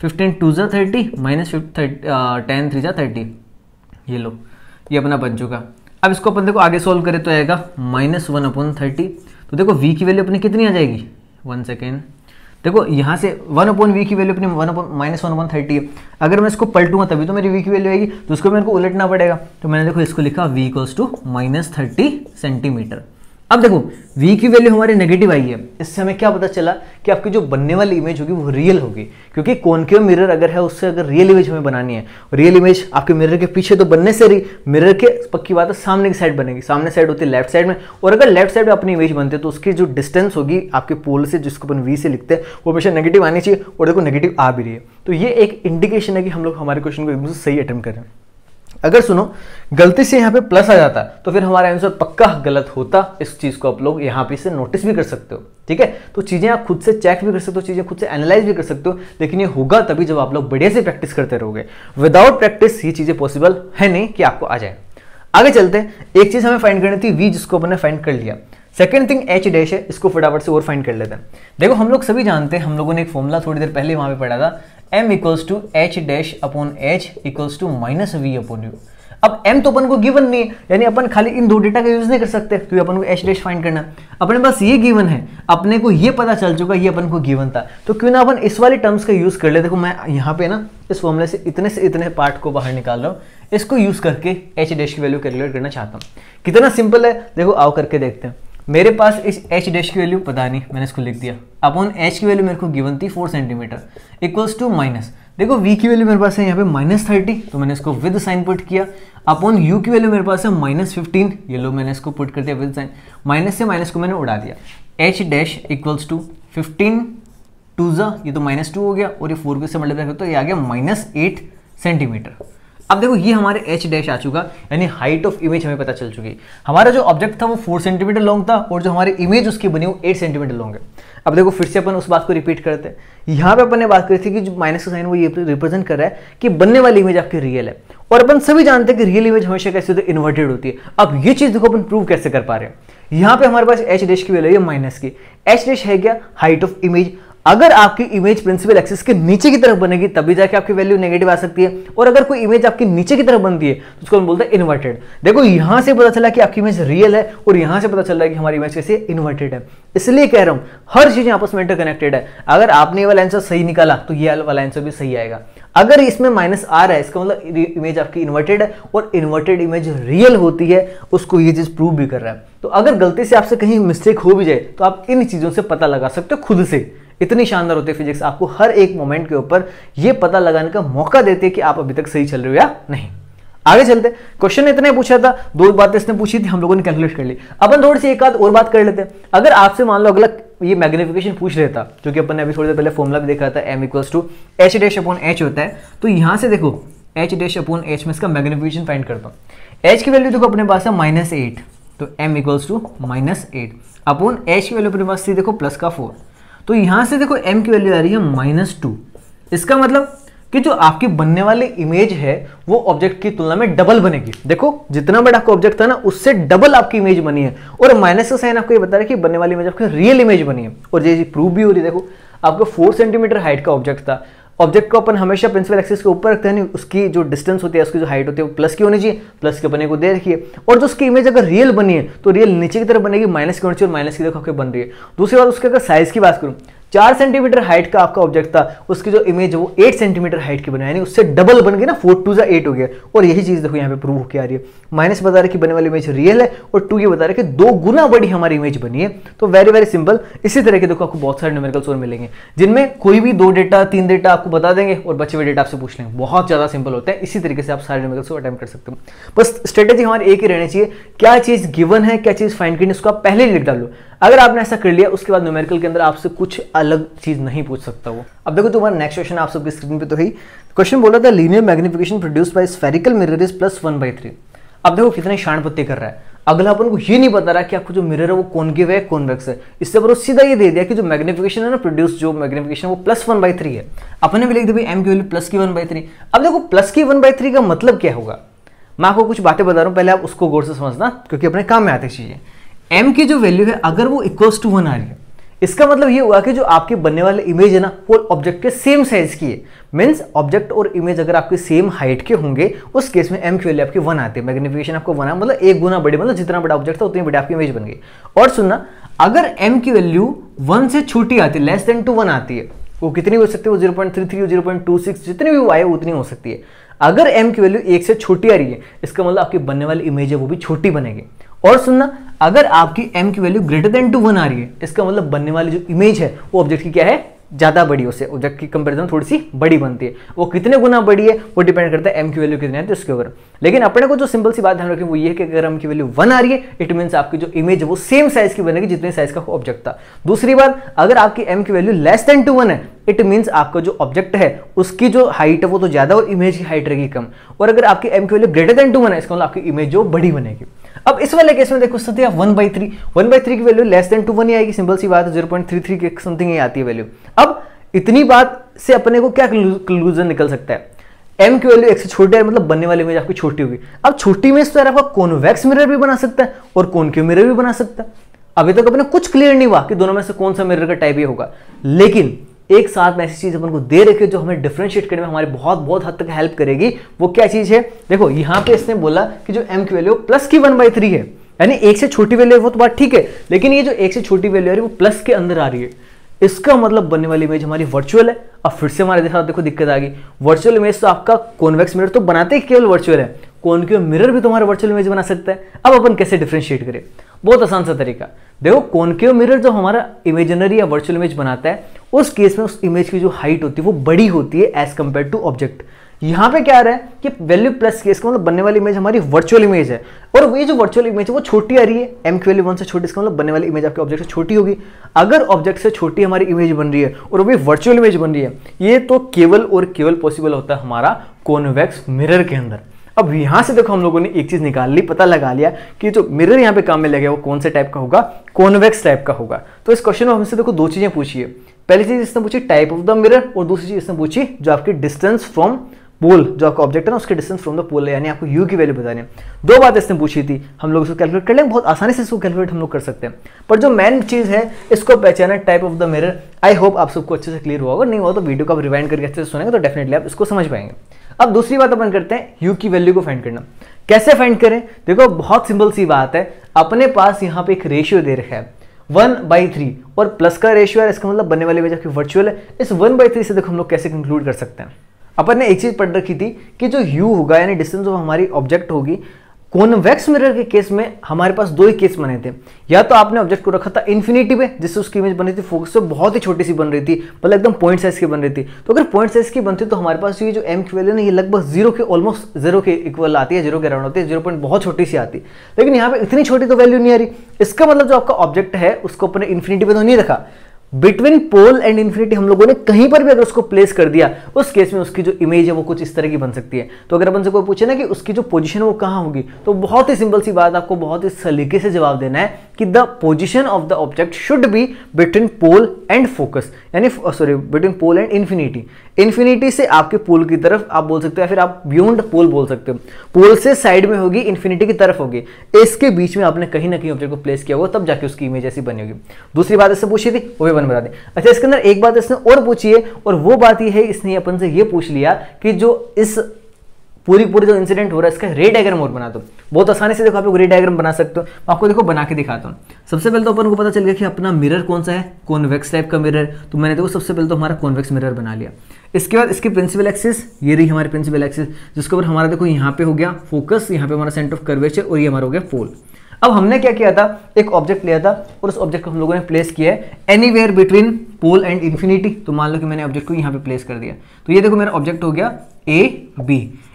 15 2 जा 30 माइनस 10 3 जा 30, ये लो ये अपना बन चुका। अब इसको अपन देखो आगे सोल्व करें तो आएगा -1/30। तो देखो v की वैल्यू अपनी कितनी आ जाएगी, 1 सेकेंड, देखो यहाँ से 1/v की वैल्यू अपनी -1/30 है। अगर मैं इसको पलटूंगा तभी तो मेरी v की वैल्यू आएगी, तो उसको मेरे को उलटना पड़ेगा। तो मैंने देखो इसको लिखा v = -30 सेंटीमीटर। अब देखो v की वैल्यू हमारी नेगेटिव आई है, इससे हमें क्या पता चला कि आपकी जो बनने वाली इमेज होगी वो रियल होगी, क्योंकि कॉनकेव मिरर अगर है उससे अगर रियल इमेज हमें बनानी है, रियल इमेज आपके मिरर के पीछे तो बनने से रही, मिरर के पक्की बात है सामने की साइड बनेगी, सामने साइड होती है लेफ्ट साइड में, और अगर लेफ्ट साइड में अपनी इमेज बनती है तो उसकी जो डिस्टेंस होगी आपके पोल से, जिसको अपन v से लिखते हैं, वो हमेशा नेगेटिव आनी चाहिए, और देखो नेगेटिव आ भी रही है। तो ये एक इंडिकेशन है कि हम लोग हमारे क्वेश्चन को एकदम से सही अटेम्प्ट करें। अगर सुनो गलती से यहाँ पे प्लस आ जाता तो फिर हमारा आंसर पक्का गलत होता, इस चीज को आप लोग यहाँ पे से नोटिस भी कर सकते हो, ठीक है। तो चीजें आप खुद से चेक भी कर सकते हो, चीजें खुद से एनालाइज भी कर सकते हो, लेकिन ये होगा तभी जब आप लोग बढ़िया से प्रैक्टिस करते रहोगे। विदाउट प्रैक्टिस ये चीजें पॉसिबल है नहीं कि आपको आ जाए। आगे चलते हैं, एक चीज हमें फाइंड करनी थी v, जिसको अपने फाइंड कर लिया। सेकंड थिंग h डैश है, इसको फटाफट से और फाइंड कर लेते हैं। देखो हम लोग सभी जानते हैं, हम लोगों ने एक फॉर्मूला थोड़ी देर पहले वहां पे पढ़ा था, m = h dash upon h = -v/u। अब m तो अपन को गिवन नहीं है, यानी अपन खाली इन दो डेटा का यूज नहीं कर सकते, क्योंकि अपन को h डैश फाइंड करना। अपने पास ये गिवन है, अपने को ये पता चल चुका ये अपन को गिवन था, तो क्यों ना अपन इस वाले टर्म्स का यूज कर ले। देखो मैं यहाँ पे ना इस फॉर्मूले से इतने पार्ट को बाहर निकाल रहा हूँ, इसको यूज करके h डैश की वैल्यू कैलकुलेट करना चाहता हूँ। कितना सिंपल है देखो, आओ करके देखते हैं। मेरे पास इस h डैश की वैल्यू पता नहीं, मैंने इसको लिख दिया, अपॉन h की वैल्यू मेरे को गिवन थी 4 सेंटीमीटर इक्वल्स टू माइनस, देखो v की वैल्यू मेरे पास है यहाँ पे -30, तो मैंने इसको विद साइन पुट किया, अपॉन u की वैल्यू मेरे पास है -15, ये लो मैंने इसको पुट कर दिया विद साइन, माइनस से माइनस को मैंने उड़ा दिया, h डैश इक्वल्स टू 15 2 जा, ये तो -2 हो गया, और ये 4 के से मल्टीप्लाई करते तो ये आ गया -8 सेंटीमीटर। अब देखो ये हमारे h डैश आ चुका, यानी हाइट ऑफ इमेज हमें पता चल चुकी। हमारा जो ऑब्जेक्ट था वो 4 सेंटीमीटर लॉन्ग था, और जो हमारी इमेज उसकी बनी वो 8 सेंटीमीटर लॉन्ग है। अब देखो फिर से अपन उस बात को रिपीट करते हैं। यहाँ पे अपन ने बात करी थी कि जो माइनस का साइन वो ये रिप्रेजेंट कर रहा है कि बनने वाली इमेज आपकी रियल है, और अपन सभी जानते हैं कि रियल इमेज हमेशा कैसे होती है, इन्वर्टेड होती है। अब ये चीज देखो अपन प्रूव कैसे कर पा रहे हैं। यहाँ पे हमारे पास h डैश की वैल्यू है माइनस की, h डैश है क्या, हाइट ऑफ इमेज। अगर आपकी इमेज प्रिंसिपल एक्सिस के नीचे की तरफ बनेगी तभी जाके आपकी वैल्यू नेगेटिव आ सकती है, और अगर कोई इमेज आपकी नीचे की तरफ बनती है तो उसको हम बोलते हैं इन्वर्टेड। देखो यहां से पता चला कि आपकी इमेज रियल है, और यहां से पता चल रहा है कि हमारी इमेज कैसे इन्वर्टेड है। इसलिए कह रहा हूं हर चीज आपस में इंटरकनेक्टेड है। अगर आपने ये वाला आंसर सही निकाला तो ये वाला आंसर भी सही आएगा। अगर इसमें माइनस आ रहा है इसका मतलब इमेज आपकी इन्वर्टेड है, और इन्वर्टेड इमेज रियल होती है, उसको ये चीज प्रूव भी कर रहा है। तो अगर गलती से आपसे कहीं मिस्टेक हो भी जाए तो आप इन चीजों से पता लगा सकते हो खुद से। इतनी शानदार होती है फिजिक्स, आपको हर एक मोमेंट के ऊपर ये पता लगाने का मौका देती है कि आप अभी तक सही चल रहे हो या नहीं। आगे चलते, क्वेश्चन इतने पूछा था, दो बातें इसने पूछी थी, हम लोगों ने कैलकुलेट कर ली। अपन थोड़ी सी एक आध और बात कर लेते हैं। अगर आपसे मान लो अगला ये मैग्निफिकेशन पूछ लेता, जो कि अपन ने अभी थोड़ी देर पहले फॉर्मूला भी देखा था, m = h dash upon h होता है, तो यहां से देखो h डैश अपॉन h में इसका मैग्निफिकेशन फाइंड करता हूं। h की वैल्यू देखो अपने पास है -8, तो m = -8 अपॉन h की वैल्यू अपने पास थी देखो प्लस का 4, तो यहां से देखो m की वैल्यू आ रही है -2। इसका मतलब कि जो आपकी बनने वाली इमेज है वो ऑब्जेक्ट की तुलना में डबल बनेगी। देखो जितना बड़ा आपका ऑब्जेक्ट था ना उससे डबल आपकी इमेज बनी है, और माइनस का साइन आपको ये बता रहा है कि बनने वाली इमेज आपकी रियल इमेज बनी है, और ये प्रूव भी हो रही है। देखो आपका 4 सेंटीमीटर हाइट का ऑब्जेक्ट था, ऑब्जेक्ट को अपन हमेशा प्रिंसिपल एक्सिस के ऊपर रखते हैं, नहीं उसकी जो डिस्टेंस होती है, उसकी जो हाइट होती है वो प्लस की होनी चाहिए, प्लस के अपने को दे रखिए। और जो उसकी इमेज अगर रियल बनी है तो रियल नीचे की तरफ बनेगी, माइनस की होनी चाहिए, और माइनस की देखो आपके बन रही है। दूसरी बात उसके अगर साइज की बात करूं, 4 सेंटीमीटर हाइट का आपका ऑब्जेक्ट था, उसकी जो इमेज है वो 8 सेंटीमीटर हाइट की बनाई, यानी उससे डबल बन गई ना, 4 2 जा 8 हो गया। और यही चीज देखो यहाँ पे प्रूव होकर आ रही है, माइनस बता रहा है कि बनने वाली इमेज रियल है, और 2 ये बता रहा है कि 2 गुना बड़ी हमारी इमेज बनी है। तो वेरी वेरी सिंपल। इसी तरह के देखो आपको बहुत सारे न्यूमेरिकल्स और मिलेंगे, जिनमें कोई भी 2 डेटा 3 डेटा आपको बता देंगे और बचे हुए डेटा आपसे पूछ लेंगे। बहुत ज्यादा सिंपल होता है। इसी तरीके से आप सारे न्यूमेरिकल्स को अटेम्प्ट कर सकते हो। बस स्ट्रेटेजी हमारी एक ही रहनी चाहिए, क्या चीज गिवन है, क्या चीज फाइंड करनी, उसको आप पहले ही लिख डालो। अगर आपने ऐसा कर लिया उसके बाद न्यूमेरिकल के अंदर आपसे कुछ अलग चीज नहीं पूछ सकता वो। अब देखो तुम्हारा नेक्स्ट क्वेश्चन आप सबकी स्क्रीन पे तो ही क्वेश्चन बोला था, linear magnification produced by spherical mirror is +1/3। अब देखो कितने शानपत्ती कर रहा है। अगला अपन को ये नहीं बता रहा कि आपको जो मिरर है वो कॉनकेव है कॉन्वेक्स है, इससे पर सीधा ये दे दिया कि जो मैग्निफिकेशन है ना प्रोड्यूस, जो मैग्निफिकेशन वो +1/3 है। अपने भी लिख दी भाई m की वैल्यू प्लस की 1/3। अब देखो प्लस की 1/3 का मतलब क्या होगा, मैं आपको कुछ बातें बता रहा हूं, पहले आप उसको गौर से समझना क्योंकि अपने काम में आती चीजें। m की जो वैल्यू है अगर वो इक्वल्स टू 1 आ रही है, इसका मतलब ये हुआ कि जो आपके बनने वाले इमेज है ना वो ऑब्जेक्ट के सेम साइज की है। मींस ऑब्जेक्ट और इमेज अगर आपके सेम हाइट के होंगे उस केस में m की वैल्यू आपकी 1 आती है, मैग्निफिकेशन आपको 1 है, मतलब 1 गुना बड़ी, मतलब जितना बड़ा ऑब्जेक्ट था उतनी बड़ी आपकी इमेज बन गई। और सुनना, अगर m की वैल्यू 1 से छोटी आती है, लेस देन टू 1 आती है, वो कितनी हो सकती है, वो 0.33 0.26 जितनी भी आए उतनी हो सकती है। अगर m की वैल्यू 1 से छोटी आ रही है इसका मतलब आपकी बनने वाली इमेज है वो भी छोटी बनेगी। और सुनना, अगर आपकी m की वैल्यू ग्रेटर देन टू 1 आ रही है इसका मतलब बनने वाली जो इमेज है वो ऑब्जेक्ट की क्या है, ज्यादा बड़ी, उससे ऑब्जेक्ट की कंपैरिजन थोड़ी सी बड़ी बनती है। वो कितने गुना बड़ी है वो डिपेंड करता है m की वैल्यू कितनी है तो उसके ऊपर। लेकिन अपने को जो सिंपल सी बात ध्यान रखें वो ये है कि अगर m की वैल्यू 1 आ रही है इट मींस आपकी जो इमेज है वो सेम साइज की बनेगी जितने साइज का ऑब्जेक्ट था। दूसरी बात, अगर आपकी m की वैल्यू लेस देन टू 1 है इट मींस आपका जो ऑब्जेक्ट है उसकी जो हाइट है वो तो ज्यादा और इमेज की हाइट रहेगी कम। और अगर आपकी m की वैल्यू ग्रेटर देन टू 1 है इसका मतलब आपकी इमेज जो बड़ी बनेगी। अब इस वाले केस में देखो सकते हैं 1/3 की वैल्यू लेस देन टू 1 ही आएगी, सिंपल सी बात है, 0.33 के समथिंग ही आती है वैल्यू। अब इतनी बात से अपने को क्या कंक्लूजन निकल सकता है, m की वैल्यू 1 से छोटी है मतलब बनने वाली इमेज आपकी छोटी होगी। अब छोटी इमेज तो यार आपका कॉन्वेक्स मिरर भी बना सकता है और कॉनकेव मिरर भी बना सकता है। अभी तक अपने कुछ क्लियर नहीं हुआ कि दोनों में से कौन सा मिरर का टाइप ये होगा, लेकिन एक साथ में ऐसी चीज अपन को दे रखी है जो हमें डिफरेंशिएट करने में हमारी बहुत बहुत हद तक हेल्प करेगी। वो क्या चीज है, देखो यहाँ पे इसने बोला कि जो m की वैल्यू प्लस की 1/3 है, यानी 1 से छोटी वैल्यू है वो तो बात ठीक है, लेकिन ये जो 1 से छोटी वैल्यू आ रही है वो प्लस के अंदर आ रही है, इसका मतलब बनने वाली इमेज हमारी वर्चुअल है। अब फिर से हमारे साथ देखो दिक्कत आ गई, वर्चुअल इमेज तो आपका कॉन्वेक्स मिरर तो बनाते ही केवल वर्चुअल है, कॉनकेव मिरर भी तुम्हारा वर्चुअल इमेज बना सकता है। अब अपन कैसे डिफरेंशिएट करें, बहुत आसान सा तरीका, देखो कॉनकेव मिरर जो हमारा इमेजिनरी या वर्चुअल इमेज बनाता है उस केस में उस इमेज की जो हाइट होती है वो बड़ी होती है एज कंपेयर टू ऑब्जेक्ट। यहाँ पे क्या आ रहा है कि वैल्यू प्लस केस का मतलब बनने वाली इमेज हमारी वर्चुअल इमेज है और वो जो वर्चुअल इमेज है वो छोटी आ रही है, m की वैल्यू 1 से छोटी, इसका मतलब बनने वाली इमेज आपके ऑब्जेक्ट से छोटी होगी। अगर ऑब्जेक्ट से छोटी हमारी इमेज बन रही है और वो भी वर्चुअल इमेज बन रही है, ये तो केवल और केवल पॉसिबल होता है हमारा कॉन्वेक्स मिरर के अंदर। अब यहां से देखो हम लोगों ने एक चीज निकाल ली, पता लगा लिया कि जो मिरर यहाँ पे काम में लगेगा वो कौन से टाइप का होगा, कॉन्वेक्स टाइप का होगा। तो इस क्वेश्चन में हमसे देखो दो चीजें पूछी है, पहली चीज इसने पूछी टाइप ऑफ द मिरर और दूसरी चीज इसने पूछी जो आपकी डिस्टेंस फ्रॉम पोल, जो आपका ऑब्जेक्ट है ना उसके डिस्टेंस फ्रॉम द पोल है, यानी आपको u की वैल्यू बतानी है। दो बात इसने पूछी थी, हम लोग इसको कैलकुलेट कर लेंगे, बहुत आसानी से इसको कैलकुलेट हम लोग कर सकते हैं, पर जो मेन चीज है इसको पहचाना type of the mirror. I hope आप सबको अच्छे से क्लियर हुआ होगा, नहीं हुआ तो वीडियो को आप रिवाइंड करके अच्छे से सुनेंगे तो डेफिनेटली आप इसको समझ पाएंगे। अब दूसरी बात अपन करते हैं u की वैल्यू को फाइंड करना। कैसे फाइंड करें, देखो बहुत सिंपल सी बात है, अपने पास यहाँ पे एक रेशियो दे रखा है 1/3 और प्लस का रेशियो है, इसका मतलब बनने वाली इमेज आपकी वर्चुअल है। इस 1/3 से देखो हम लोग कैसे कंक्लूड कर सकते हैं। अपन ने एक चीज पढ़ रखी थी कि जो u होगा यानी डिस्टेंस ऑफ हमारी ऑब्जेक्ट होगी, कॉन्वेक्स मिरर के केस में हमारे पास दो ही केस बने थे, या तो आपने ऑब्जेक्ट को रखा था इन्फिनिटी पे जिससे उसकी इमेज बन रही थी फोकस से बहुत ही छोटी सी बन रही थी, मतलब एकदम पॉइंट साइज की बन रही थी। तो अगर पॉइंट साइज की बनती तो हमारे पास ये जो m की वैल्यू ना ये लगभग 0 के ऑलमोस्ट 0 के इक्वल आती है, 0 के अराउंड होती है, 0 पॉइंट बहुत छोटी सी आती, लेकिन यहाँ पे इतनी छोटी तो वैल्यू नहीं आ रही। इसका मतलब जो आपका ऑब्जेक्ट है उसको अपने इन्फिनिटी पे तो नहीं रखा, बिटवीन पोल एंड इन्फिनिटी हम लोगों ने कहीं पर भी अगर उसको प्लेस कर दिया उस केस में उसकी जो इमेज है वो कुछ इस तरह की बन सकती है। तो अगर अपन से कोई पूछे ना कि उसकी जो पोजीशन वो कहाँ होगी, तो बहुत ही सिंपल सी बात, आपको बहुत ही सलीके से जवाब देना है कि the position of the object should be between pole and focus, यानी sorry between pole and infinity. Infinity से आपके पोल की तरफ आप बोल सकते हो, या फिर आप बियॉन्ड पोल बोल सकते हो, पोल से साइड में होगी, इन्फिनिटी की तरफ होगी, इसके बीच में आपने कहीं ना कहीं ऑब्जेक्ट को प्लेस किया होगा तब जाके उसकी इमेज ऐसी बनी होगी। दूसरी बात इससे पूछी थी वो भी बता दें। अच्छा, इसके अंदर एक बात इसने और पूछी है और वो बात ये है इसने अपन से ये पूछ लिया कि जो इस पूरी जो इंसिडेंट हो रहा है इसका रे डायग्राम और बना दो। बहुत आसानी से देखो आप लोग रे डायग्राम बना सकते हो, आपको देखो बना के दिखाता हूँ। सबसे पहले तो अपन को पता चल गया कि अपना मिरर कौन सा है, कॉन्वेक्स टाइप का मिरर। तो मैंने देखो सबसे पहले तो हमारा कॉन्वेक्स मिरर बना लिया। इसके बाद इसकी प्रिंसिपल एक्सिस, ये रही हमारी प्रिंसिपल एक्सिस, जिसके ऊपर हमारा देखो यहाँ पे हो गया फोकस, यहाँ पे हमारा सेंटर ऑफ कर्वेचर और ये हमारा हो गया पोल। अब हमने क्या किया था, एक ऑब्जेक्ट लिया था और उस ऑब्जेक्ट को हम लोगों ने प्लेस किया है anywhere between pole and infinity. तो मान लो कि मैंने ऑब्जेक्ट को यहाँ पे प्लेस कर दिया, तो ये देखो मेरा ऑब्जेक्ट हो गया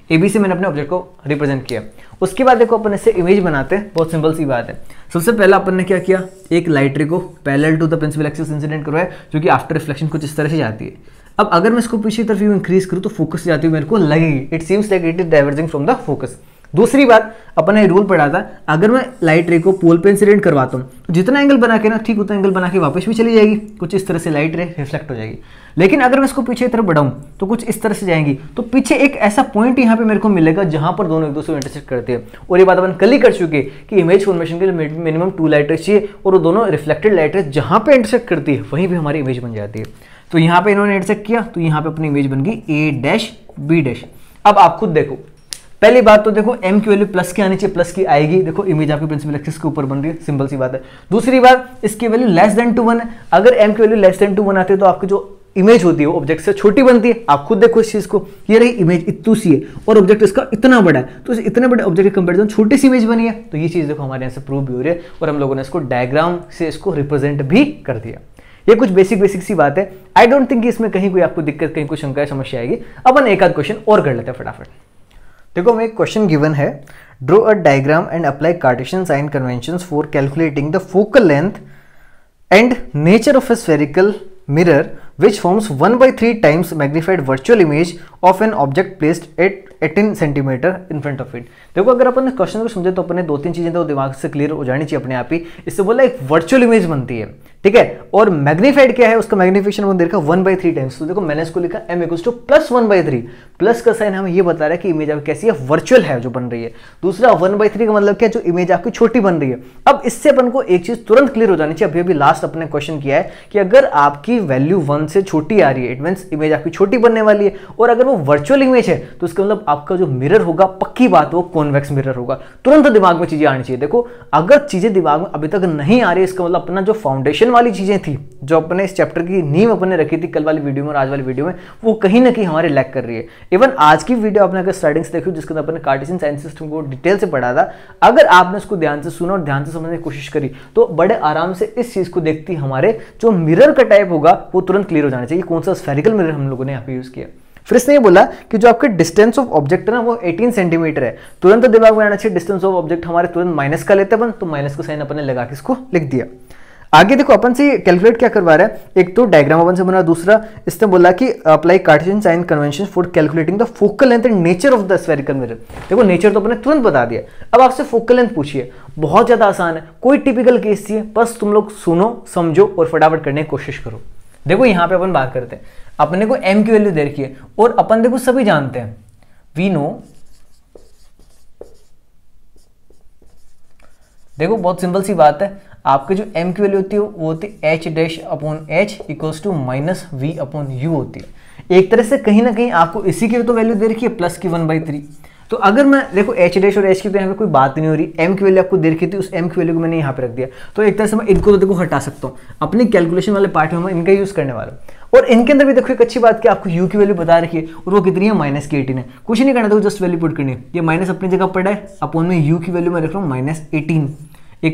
ए बी से मैंने अपने ऑब्जेक्ट को रिप्रेजेंट किया। उसके बाद देखो अपन इससे इमेज बनाते हैं, बहुत सिंपल सी बात है। सबसे पहला अपन ने क्या किया, एक लाइट रे को parallel to the principal axis incident करवाया, जो कि आफ्टर रिफ्लेक्शन कुछ इस तरह से जाती है। अब अगर मैं इसको पीछे की तरफ इंक्रीज करूँ तो फोकस जाती हुई मेरे को लगेगी, it seems like it is diverging from the focus. दूसरी बात, अपन ने रूल पढ़ा था, अगर मैं लाइट रे को पोल पे इंसिडेंट करवाता हूँ तो जितना एंगल बना के ना ठीक उतना एंगल बना के वापस भी चली जाएगी, कुछ इस तरह से लाइट रे रिफ्लेक्ट हो जाएगी। लेकिन अगर मैं इसको पीछे की तरफ बढ़ाऊं तो कुछ इस तरह से जाएंगी, तो पीछे एक ऐसा पॉइंट यहाँ पे मेरे को मिलेगा जहां पर दोनों एक दूसरे को इंटरसेक्ट करते हैं। और ये बात अपन कल ही कर चुके कि इमेज फॉर्मेशन के लिए मिनिमम 2 लाइट रेज चाहिए, और वो दोनों रिफ्लेक्टेड लाइट रेज जहां पे इंटरसेक्ट करती है वहीं पे हमारी इमेज बन जाती है। तो यहाँ पे इन्होंने इंटरसेक्ट किया, तो यहाँ पे अपनी इमेज बन गई A-B'। अब आप खुद देखो, पहली बात तो देखो m की वैल्यू प्लस की आनी चाहिए, प्लस की आएगी, देखो इमेज आपकी प्रिंसिपल एक्सिस के ऊपर बन रही है, सिंपल सी बात है। दूसरी बात, इसकी वैल्यू लेस देन टू 1 है, अगर m की वैल्यू लेस देन टू 1 आती है तो आपकी जो इमेज होती है वो ऑब्जेक्ट से छोटी बनती है। आप खुद देखो इस चीज को, ये रही इमेज इतनी सी है और ऑब्जेक्ट इसका इतना बड़ा है, तो इस इतने बड़े ऑब्जेक्ट के कंपैरिजन छोटी सी इमेज बनी है। तो ये चीज देखो हमारे यहाँ से प्रूव भी हो रही है, और हम लोगों ने इसको डायग्राम से इसको रिप्रेजेंट भी कर दिया। ये कुछ बेसिक सी बात है। आई डोंट थिंक इसमें कहीं कोई आपको दिक्कत, कहीं कोई शंका समस्या आएगी। अपन एक आध क्वेश्चन और कर लेते हैं फटाफट। देखो हमें एक क्वेश्चन गिवन है, draw a diagram and apply Cartesian sign conventions for calculating the focal length and nature of a spherical mirror which forms 1/3 times magnified virtual image of an object placed at 18 centimetre in front of it। देखो अगर अपन question को समझे तो अपने 2-3 चीजें तो दिमाग से क्लियर हो जानी चाहिए अपने आप ही। इससे बोला एक वर्चुअल इमेज बनती है, ठीक है, और मैग्नीफाइड क्या है, उसका मैग्निफिकेशन वो देखा 1/3 टाइम्स। तो देखो मैंने इसको लिखा m = +1/3, प्लस का साइन हमें ये बता रहा है कि इमेज आपकी कैसी है, वर्चुअल है जो बन रही है। दूसरा 1/3 का मतलब क्या, जो इमेज आपकी छोटी बन रही है। अब इससे अपन को एक चीज तुरंत क्लियर हो जानी चाहिए, अभी लास्ट अपने क्वेश्चन किया है कि अगर आपकी वैल्यू 1 से छोटी आ रही है, इट मींस इमेज आपकी छोटी बनने वाली है, और अगर वो वर्चुअल इमेज है तो इसका मतलब आपका जो मिरर होगा, पक्की बात वो कॉन्वेक्स मिरर होगा। तुरंत दिमाग में चीजें आनी चाहिए। देखो अगर चीजें दिमाग में अभी तक नहीं आ रही, इसका मतलब अपना जो फाउंडेशन वाली चीजें थी, जो अपने इस चैप्टर की नींव अपने रखी थी कल वाली वीडियो में और आज वाली वीडियो में, वो कहीं ना कहीं हमारे लैग कर रही है। इवन आज की वीडियो आपने अगर स्टार्टिंग से देखी जिसके अंदर अपने कार्टेशियन साइन सिस्टम को डिटेल से पढ़ा था, अगर आपने उसको ध्यान से सुना और ध्यान से समझने की कोशिश करी तो बड़े आराम से इस चीज को देखती हमारे जो मिरर का टाइप होगा वो तुरंत क्लियर हो जाना चाहिए, कौन सा स्फेरिकल मिरर हम लोगों ने यहाँ पे यूज किया। फिर इसने ये बोला कि जो आपके डिस्टेंस ऑफ ऑब्जेक्ट है ना वो 18 सेंटीमीटर है। तुरंत दिमाग में आना चाहिए डिस्टेंस ऑफ ऑब्जेक्ट हमारे तुरंत माइनस का लेते अपन, तो माइनस का साइन अपन ने लगा के इसको लिख दिया। आगे देखो अपन से कैलकुलेट क्या करवा रहा है, एक तो डायग्राम अपन से बना, दूसरा इसने बोला कि apply Cartesian sign convention for calculating the focal length and nature of the spherical mirror. देखो नेचर तो अपन ने तुरंत बता दिया, अब आपसे फोकल लेंथ पूछिए, बहुत ज्यादा आसान है, कोई टिपिकल केस चाहिए, बस तुम लोग सुनो समझो और फटाफट करने की कोशिश करो। देखो यहाँ पे अपन बात करते हैं, अपने को m की वैल्यू दे रखी है और अपन देखो सभी जानते हैं, वी नो, देखो बहुत सिंपल सी बात है, आपके जो m की वैल्यू होती है वो होती है h'/h = -v/u होती है। एक तरह से कहीं ना कहीं आपको इसी की तो वैल्यू दे रखी है प्लस की 1/3। तो अगर मैं देखो h' और h की तो यहाँ पे कोई बात नहीं हो रही, m की वैल्यू आपको दे रखी थी, उस m की वैल्यू को मैंने यहाँ पे रख दिया, तो एक तरह से मैं इनको तो देखो हटा सकता हूँ, अपनी कैलकुलेशन वाले पार्ट में मैं इनका यूज करने वाला हूँ। और इनके अंदर भी देखो एक अच्छी बात कि आपको u की वैल्यू बता रखी है और वो कितनी है -18 है। कुछ नहीं करना, देखो जस्ट वैल्यू पुट करनी है, ये माइनस अपनी जगह पड़ा है, अपॉन में u की वैल्यू मैं रख रहा हूँ -18 =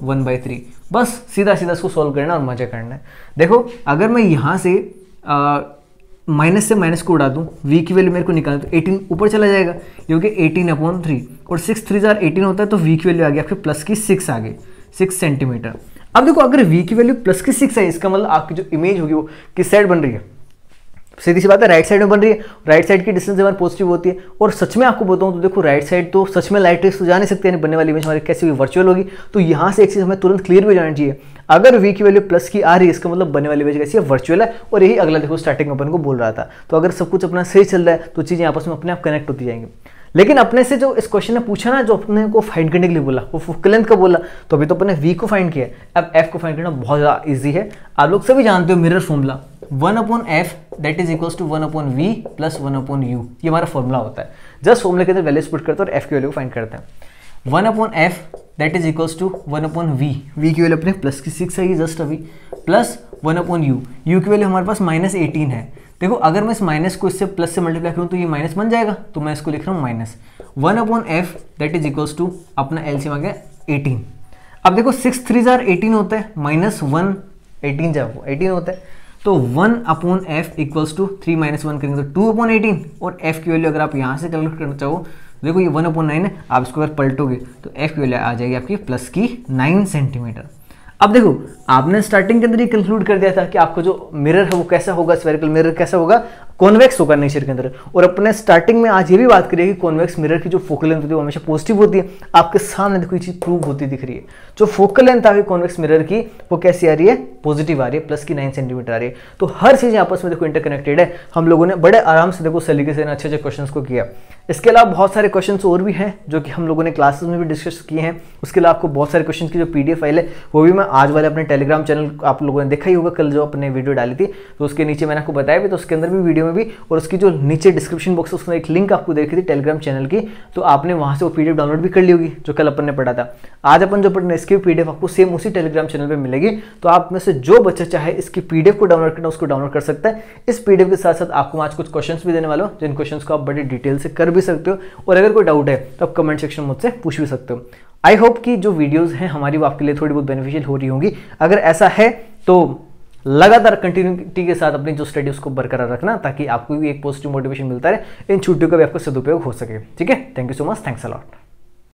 1/3। बस सीधा सीधा इसको सॉल्व करना और मजा करना है। देखो अगर मैं यहाँ से माइनस से माइनस को उड़ा दूं, v की वैल्यू मेरे को निकालना, तो 18 ऊपर चला जाएगा क्योंकि 18/3 और 6 3 18 होता है, तो v की वैल्यू आ गई आपके प्लस की 6 आ गई, 6 सेंटीमीटर। अब देखो अगर v की वैल्यू प्लस की 6 है, इसका मतलब आपकी जो इमेज होगी वो किस साइड बन रही है, सीधी सी बात है राइट साइड में बन रही है। राइट साइड की डिस्टेंस हमारी पॉजिटिव होती है, और सच में आपको बताऊं तो देखो राइट साइड तो सच में लाइट रेस तो जा नहीं सकते, यानी बनने वाली इमेज हमारी कैसी हुई, वर्चुअल होगी। तो यहाँ से एक चीज हमें तुरंत क्लियर भी जानी चाहिए, अगर v की वैल्यू प्लस की आ रही है इसका मतलब बनने वाली इमेज कैसी है, वर्चुअल है। और यही अगला देखो स्टार्टिंग में अपन को बोल रहा था, तो अगर सब कुछ अपना सही चल रहा है तो चीजें आपस में अपने आप कनेक्ट होती जाएंगी। लेकिन अपने से जो इस क्वेश्चन ने पूछा ना, जो अपने को फाइंड करने के लिए बोला, वो फोकल लेंथ का बोला, तो अभी तो अपने v को फाइंड किया है, अब f को फाइंड करना बहुत ज़्यादा ईजी है। आप लोग सभी जानते हो mirror formula 1/f = 1/v + 1/u, ये हमारा फॉर्मूला होता है। जस्ट फॉर्मूले के अंदर वैल्यूज पुट करते हैं और f की वैल्यू को फाइंड करते हैं। 1/f = 1/v, v की वैल्यू अपने प्लस की 6 है जस्ट अभी, प्लस 1/u, u की वैल्यू हमारे पास -18 है। देखो अगर मैं इस माइनस को इससे प्लस से मल्टीप्लाई करूँ तो ये माइनस बन जाएगा, तो मैं इसको लिख रहा हूँ -1/f = अपना एलसीएम आ गया 18। अब देखो 6 3 18 होता है, -1 18 जब 18 होता है, तो 1/f = 3 - 1 करेंगे तो 2/18, और f की वैल्यू अगर आप यहाँ से कैलकुलेट करना चाहो, देखो ये 1/9 है, आप इसको अगर पलटोगे तो f की वैल्यू आ जाएगी आपकी प्लस की 9 सेंटीमीटर। अब देखो आपने स्टार्टिंग के अंदर ही कंक्लूड कर दिया था कि आपको जो मिरर है वो कैसा होगा, स्फेरिकल मिरर कैसा होगा, कॉन्वेक्स होगा नेचर के अंदर। और अपने स्टार्टिंग में आज ये भी बात करिए कि कॉन्वेक्स मिरर की जो फोकल लेंथ होती है वो हमेशा पॉजिटिव होती है। आपके सामने देखो ये चीज प्रूव होती दिख रही है, जो फोकल लेंथ आ गई कॉन्वेक्स मिरर की वो कैसी आ रही है, पॉजिटिव आ रही है, प्लस की 9 सेंटीमीटर आ रही है। तो हर चीज आपस में देखो इंटरकनेक्टेड है। हम लोगों ने बड़े आराम से देखो सलीके से अच्छे अच्छे क्वेश्चन को किया। इसके अलावा बहुत सारे क्वेश्चन और भी हैं जो कि हम लोगों ने क्लासेस में भी डिस्कस किए हैं। उसके अलावा आपको बहुत सारे क्वेश्चन की जो PDF फाइल है वो भी मैं आज वाले अपने टेलीग्राम चैनल, आप लोगों ने देखा ही होगा कल जो अपने वीडियो डाली थी, तो उसके नीचे मैंने आपको बताया भी, तो उसके अंदर भी वीडियो में भी, और उसकी जो नीचे डिस्क्रिप्शन बॉक्स है उसमें एक लिंक आपको देखी थी टेलीग्राम चैनल की, तो आपने वहां से वो PDF डाउनलोड भी कर ली होगी जो कल अपन ने पढ़ा था। आज अपन जो पढ़ने इसकी PDF आपको सेम उसी टेलीग्राम चैनल पर मिलेगी। तो आप में से जो बच्चा चाहे इसकी PDF को डाउनलोड करना उसको डाउनलोड कर सकता है। इस PDF के साथ साथ आपको आज कुछ क्वेश्चंस भी देने वाला हूं, जिन क्वेश्चंस को आप बड़ी डिटेल से कर भी सकते हो, और अगर कोई डाउट है तो आप कमेंट सेक्शन में मुझसे पूछ भी सकते हो। आई होप कि जो वीडियोस हैं हमारी वो आपके लिए थोड़ी बहुत बेनिफिशियल हो रही होंगी। अगर ऐसा है तो लगातार कंटिन्यूटी के साथ अपनी जो स्टडी उसको बरकरार रखना, ताकि आपको भी एक पॉजिटिव मोटिवेशन मिलता रहे, इन छुट्टियों का भी आपको सदुपयोग हो सके। ठीक है, thank you so much, thanks a lot.